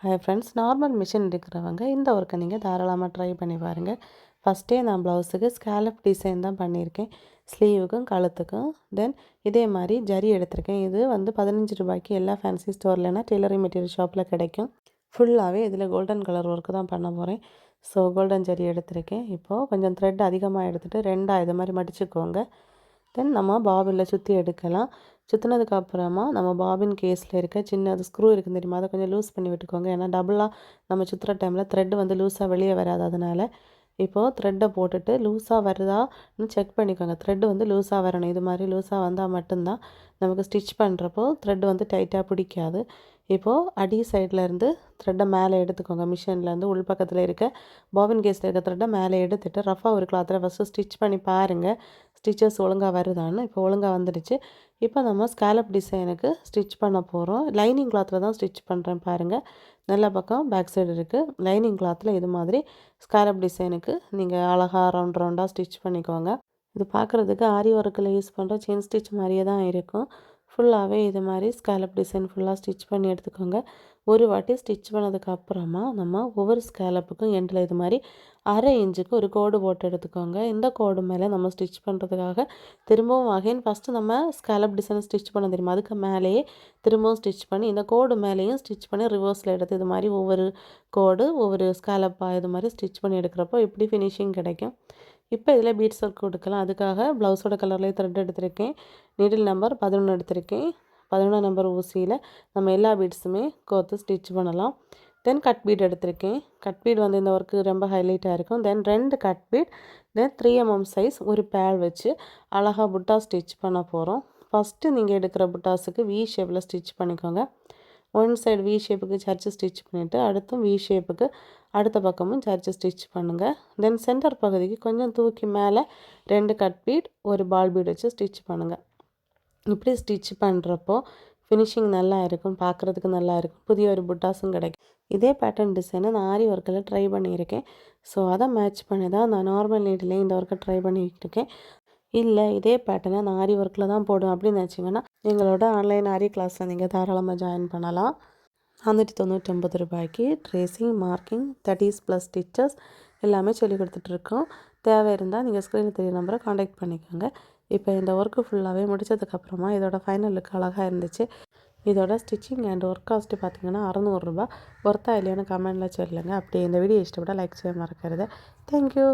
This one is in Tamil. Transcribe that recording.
ஹாய் ஃப்ரெண்ட்ஸ், நார்மல் மிஷின் இருக்கிறவங்க இந்த ஒர்க்கை நீங்கள் தாராளமாக ட்ரை பண்ணி பாருங்கள். ஃபஸ்ட்டே நான் ப்ளவுஸுக்கு ஸ்கேலப் டிசைன் தான் பண்ணியிருக்கேன், ஸ்லீவுக்கும் கழுத்துக்கும். தென் இதே மாதிரி ஜரி எடுத்திருக்கேன். இது வந்து 15 ரூபாய்க்கு எல்லா ஃபேன்சி ஸ்டோர்லனா டெய்லரிங் மெட்டீரியல் ஷாப்பில் கிடைக்கும். ஃபுல்லாகவே இதில் கோல்டன் கலர் ஒர்க்கு தான் பண்ண போகிறேன். ஸோ கோல்டன் ஜரி எடுத்திருக்கேன். இப்போது கொஞ்சம் த்ரெட் அதிகமாக எடுத்துகிட்டு ரெண்டாக இது மாதிரி மடிச்சுக்கோங்க. தென் நம்ம பாபினில் சுற்றி எடுக்கலாம். சுற்றினதுக்கு அப்புறமா நம்ம பாபின் கேஸில் இருக்க சின்ன அது ஸ்க்ரூ இருக்குது தெரியுமா, அதை கொஞ்சம் லூஸ் பண்ணி விட்டுக்கோங்க. ஏன்னா டபுளாக நம்ம சுற்றுற டைமில் த்ரெட் வந்து லூஸாக வெளியே வராது. அதனால் இப்போது த்ரெட்டை போட்டுட்டு லூஸாக வருதான்னு செக் பண்ணிக்கோங்க. த்ரெட் வந்து லூஸாக வரணும். இது மாதிரி லூஸாக வந்தால் மட்டும்தான் நமக்கு ஸ்டிச் பண்ணுறப்போ த்ரெட் வந்து டைட்டாக பிடிக்காது. இப்போது அடி சைடில் இருந்து த்ரெட்டை மேலே எடுத்துக்கோங்க. மிஷின்லேருந்து உள் பக்கத்தில் இருக்க பாபின் கேஸில் இருக்க த்ரெட்டை மேலே எடுத்துகிட்டு ரஃபாக ஒரு கிளாத்தில் ஃபஸ்ட்டு ஸ்டிச் பண்ணி பாருங்கள், ஸ்டிச்சஸ் ஒழுங்காக வருதான்னு. இப்போ ஒழுங்காக வந்துடுச்சு. இப்போ நம்ம ஸ்கேலப் டிசைனுக்கு ஸ்டிச் பண்ண போகிறோம். லைனிங் கிளாத்தில் தான் ஸ்டிச் பண்ணுறேன் பாருங்கள். நல்ல பக்கம் பேக் சைடு இருக்குது. லைனிங் கிளாத்தில் இது மாதிரி ஸ்கேலப் டிசைனுக்கு நீங்கள் அழகாக ரவுண்டாக ஸ்டிச் பண்ணிக்கோங்க. இது பார்க்குறதுக்கு ஆரி ஒர்க்கில் யூஸ் பண்ணுற செயின் ஸ்டிச் மாதிரியே தான் இருக்கும். ஃபுல்லாகவே இது மாதிரி ஸ்கேலப் டிசைன் ஃபுல்லாக ஸ்டிச் பண்ணி எடுத்துக்கோங்க. ஒரு வாட்டி ஸ்டிச் பண்ணதுக்கப்புறமா நம்ம ஒவ்வொரு ஸ்கேலப்புக்கும் எண்டில் இது மாதிரி 1/2 இன்ச்சுக்கு ஒரு கோடு போட்டு எடுத்துக்கோங்க. இந்த கோடு மேலே நம்ம ஸ்டிச் பண்ணுறதுக்காக திரும்பவும் அகைன் ஃபஸ்ட்டு நம்ம ஸ்கேலப் டிசைன் ஸ்டிச் பண்ண தெரியுமா, அதுக்கு மேலேயே திரும்பவும் ஸ்டிச் பண்ணி இந்த கோடு மேலேயும் ஸ்டிச் பண்ணி ரிவர்ஸில் எடுத்து இது மாதிரி ஒவ்வொரு கோடு ஒவ்வொரு ஸ்கேலப்பாக இது மாதிரி ஸ்டிச் பண்ணி எடுக்கிறப்போ இப்படி ஃபினிஷிங் கிடைக்கும். இப்போ இதில் பீட்ஸ் ஒர்க் கொடுக்கலாம். அதுக்காக ப்ளவுஸோட கலர்லேயே த்ரெட் எடுத்திருக்கேன். நீடில் நம்பர் 11 எடுத்திருக்கேன். 11 நம்பர் ஊசியில் நம்ம எல்லா பீட்ஸுமே கோர்த்து ஸ்டிச் பண்ணலாம். தென் கட் பீட் எடுத்திருக்கேன். கட் பீட் வந்து இந்த ஒர்க்கு ரொம்ப ஹைலைட்டாக இருக்கும். தென் 2 கட் பீட், தென் 3 mm சைஸ் ஒரு பேல் வச்சு அழகாக புட்டா ஸ்டிச் பண்ண போகிறோம். ஃபஸ்ட்டு நீங்கள் எடுக்கிற புட்டாஸுக்கு வி ஷேப்பில் ஸ்டிச் பண்ணிக்கோங்க. ஒன் சைடு வி ஷேப்புக்கு சர்ச்சு ஸ்டிச் பண்ணிவிட்டு அடுத்தும் வி ஷேப்புக்கு அடுத்த பக்கமும் சர்ச்சு ஸ்டிச் பண்ணுங்கள். தென் சென்டர் பகுதிக்கு கொஞ்சம் தூக்கி மேலே 2 கட் பீட் ஒரு பால் பீட் வச்சு ஸ்டிச் பண்ணுங்கள். இப்படி ஸ்டிச் பண்ணுறப்போ ஃபினிஷிங் நல்லா இருக்கும், பார்க்குறதுக்கு நல்லா இருக்கும், புதிய ஒரு புட்டாஸும் கிடைக்கும். இதே பேட்டர்ன் டிசைனை நான் ஆரி ஒர்க்கில் ட்ரை பண்ணியிருக்கேன். ஸோ அதை மேட்ச் பண்ணி தான் நான் நார்மல் நீடில் இந்த ஒர்க்கை ட்ரை பண்ணியிருக்கேன். இல்லை இதே பேட்டர்னை நான் ஆரி ஒர்க்கில் தான் போடுவேன் அப்படின்னு நினச்சிங்கன்னா எங்களோட ஆன்லைன் ஆரி கிளாஸில் நீங்கள் தாராளமாக ஜாயின் பண்ணலாம். 499 ரூபாய்க்கு ட்ரேசிங், மார்க்கிங், 30+ ஸ்டிச்சஸ் எல்லாமே சொல்லி கொடுத்துட்ருக்கோம். தேவை இருந்தால் நீங்கள் ஸ்க்ரீனில் தெரிய நம்பரை காண்டாக்ட் பண்ணிக்கோங்க. இப்போ இந்த ஒர்க்கு ஃபுல்லாகவே முடித்ததுக்கப்புறமா இதோட ஃபைனல் லுக் அழகாக இருந்துச்சு. இதோட ஸ்டிச்சிங் அண்ட் ஒர்க் காஸ்ட்டு பார்த்திங்கன்னா 600 ரூபா. ஒர்த்தா இல்லையான்னு கமெண்டில் சொல்லுங்கள். அப்படியே இந்த வீடியோ இஷ்டப்பட்டால் லைக் செய்ய மறக்கிறது. தேங்க்யூ.